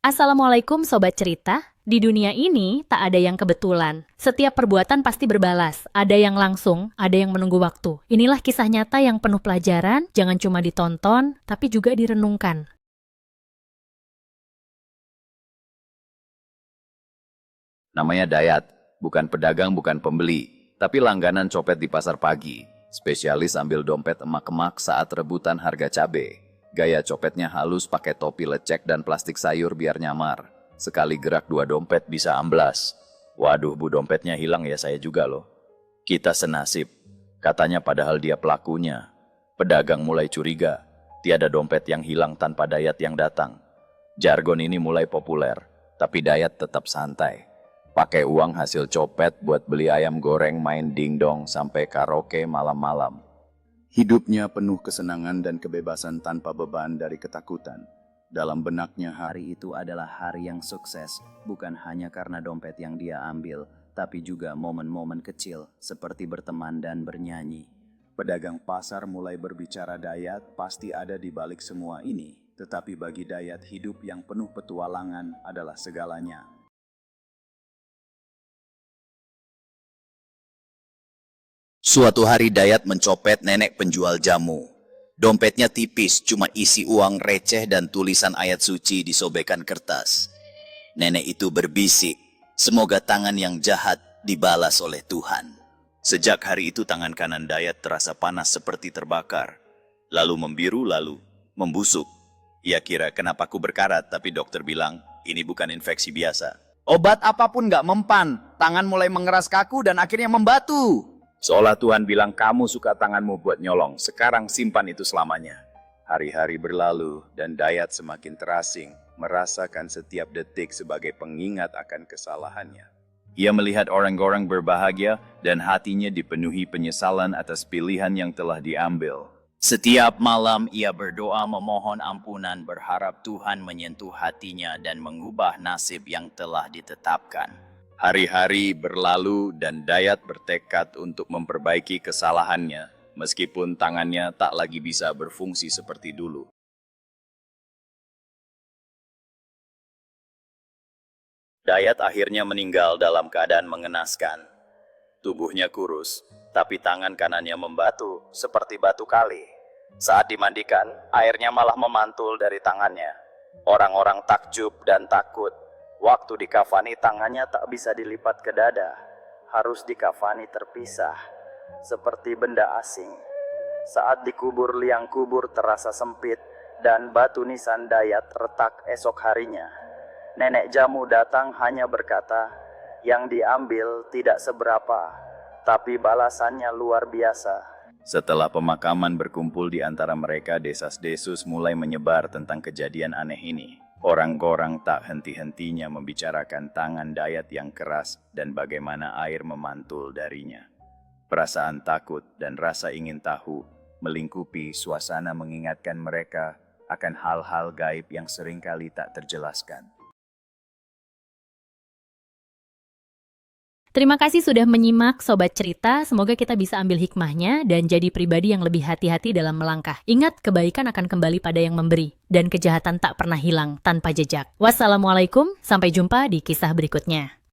Assalamualaikum Sobat Cerita. Di dunia ini tak ada yang kebetulan. Setiap perbuatan pasti berbalas. Ada yang langsung, ada yang menunggu waktu. Inilah kisah nyata yang penuh pelajaran, jangan cuma ditonton, tapi juga direnungkan. Namanya Dayat, bukan pedagang, bukan pembeli, tapi langganan copet di pasar pagi. Spesialis ambil dompet emak-emak saat rebutan harga cabe. Gaya copetnya halus pakai topi lecek dan plastik sayur biar nyamar. Sekali gerak 2 dompet bisa amblas. Waduh, bu, dompetnya hilang ya, saya juga loh. Kita senasib, katanya, padahal dia pelakunya. Pedagang mulai curiga, tiada dompet yang hilang tanpa Dayat yang datang. Jargon ini mulai populer, tapi Dayat tetap santai. Pakai uang hasil copet buat beli ayam goreng, main dingdong, sampai karaoke malam-malam. Hidupnya penuh kesenangan dan kebebasan tanpa beban dari ketakutan. Dalam benaknya hari itu adalah hari yang sukses, bukan hanya karena dompet yang dia ambil, tapi juga momen-momen kecil seperti berteman dan bernyanyi. Pedagang pasar mulai berbicara Dayat pasti ada di balik semua ini, tetapi bagi Dayat hidup yang penuh petualangan adalah segalanya. Suatu hari Dayat mencopet nenek penjual jamu. Dompetnya tipis, cuma isi uang receh dan tulisan ayat suci di sobekan kertas. Nenek itu berbisik, semoga tangan yang jahat dibalas oleh Tuhan. Sejak hari itu tangan kanan Dayat terasa panas seperti terbakar. Lalu membiru, lalu membusuk. Ia kira, kenapa aku berkarat, tapi dokter bilang ini bukan infeksi biasa. Obat apapun gak mempan, tangan mulai mengeras kaku dan akhirnya membatu. Seolah Tuhan bilang, kamu suka tanganmu buat nyolong, sekarang simpan itu selamanya. Hari-hari berlalu dan Dayat semakin terasing, merasakan setiap detik sebagai pengingat akan kesalahannya. Ia melihat orang-orang berbahagia dan hatinya dipenuhi penyesalan atas pilihan yang telah diambil. Setiap malam ia berdoa memohon ampunan, berharap Tuhan menyentuh hatinya dan mengubah nasib yang telah ditetapkan. Hari-hari berlalu dan Dayat bertekad untuk memperbaiki kesalahannya, meskipun tangannya tak lagi bisa berfungsi seperti dulu. Dayat akhirnya meninggal dalam keadaan mengenaskan. Tubuhnya kurus, tapi tangan kanannya membatu seperti batu kali. Saat dimandikan, airnya malah memantul dari tangannya. Orang-orang takjub dan takut. Waktu dikafani tangannya tak bisa dilipat ke dada, harus dikafani terpisah, seperti benda asing. Saat dikubur, liang kubur terasa sempit dan batu nisan Dayat retak esok harinya. Nenek jamu datang hanya berkata, yang diambil tidak seberapa, tapi balasannya luar biasa. Setelah pemakaman berkumpul di antara mereka, desas-desus mulai menyebar tentang kejadian aneh ini. Orang-orang tak henti-hentinya membicarakan tangan Dayat yang keras dan bagaimana air memantul darinya. Perasaan takut dan rasa ingin tahu melingkupi suasana, mengingatkan mereka akan hal-hal gaib yang seringkali tak terjelaskan. Terima kasih sudah menyimak Sobat Cerita, semoga kita bisa ambil hikmahnya dan jadi pribadi yang lebih hati-hati dalam melangkah. Ingat, kebaikan akan kembali pada yang memberi, dan kejahatan tak pernah hilang tanpa jejak. Wassalamualaikum, sampai jumpa di kisah berikutnya.